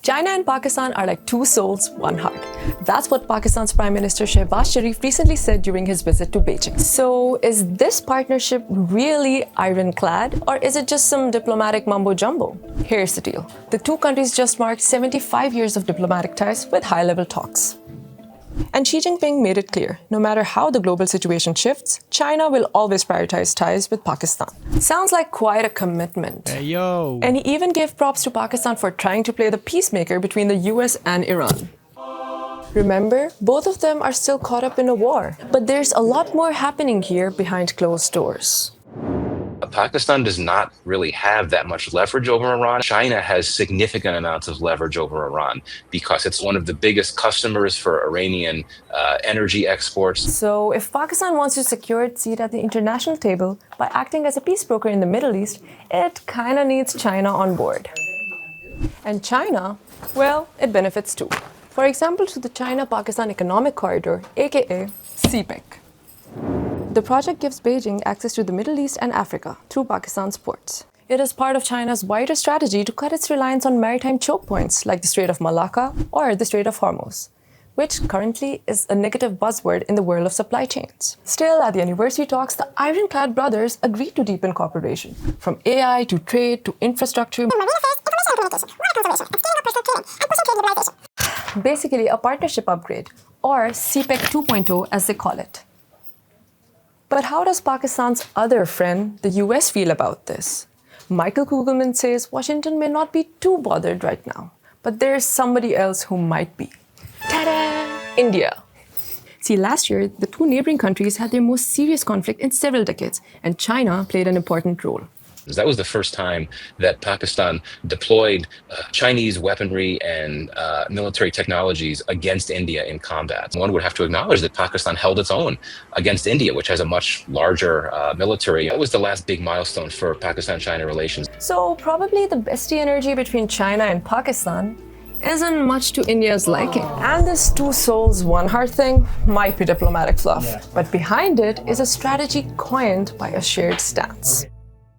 China and Pakistan are like two souls, one heart. That's what Pakistan's Prime Minister Shehbaz Sharif recently said during his visit to Beijing. So, is this partnership really ironclad, or is it just some diplomatic mumbo-jumbo? Here's the deal. The two countries just marked 75 years of diplomatic ties with high-level talks. And Xi Jinping made it clear, no matter how the global situation shifts, China will always prioritize ties with Pakistan. Sounds like quite a commitment. Hey, yo. And he even gave props to Pakistan for trying to play the peacemaker between the US and Iran. Remember, both of them are still caught up in a war, but there's a lot more happening here behind closed doors. Pakistan does not really have that much leverage over Iran. China has significant amounts of leverage over Iran because it's one of the biggest customers for Iranian energy exports. So if Pakistan wants to secure its seat at the international table by acting as a peace broker in the Middle East, it kind of needs China on board. And China, well, it benefits too. For example, to the China-Pakistan Economic Corridor, aka CPEC. The project gives Beijing access to the Middle East and Africa through Pakistan's ports. It is part of China's wider strategy to cut its reliance on maritime choke points like the Strait of Malacca or the Strait of Hormuz, which currently is a negative buzzword in the world of supply chains. Still, at the anniversary talks, the ironclad brothers agreed to deepen cooperation, from AI to trade to infrastructure. Basically, a partnership upgrade, or CPEC 2.0 as they call it. But how does Pakistan's other friend, the US, feel about this? Michael Kugelman says Washington may not be too bothered right now, but there's somebody else who might be. Ta-da! India. See, last year, the two neighboring countries had their most serious conflict in several decades, and China played an important role. That was the first time that Pakistan deployed Chinese weaponry and military technologies against India in combat. One would have to acknowledge that Pakistan held its own against India, which has a much larger military. That was the last big milestone for Pakistan-China relations. So probably the bestie energy between China and Pakistan isn't much to India's liking. And this two souls, one heart thing might be diplomatic fluff, but behind it is a strategy coined by a shared stance.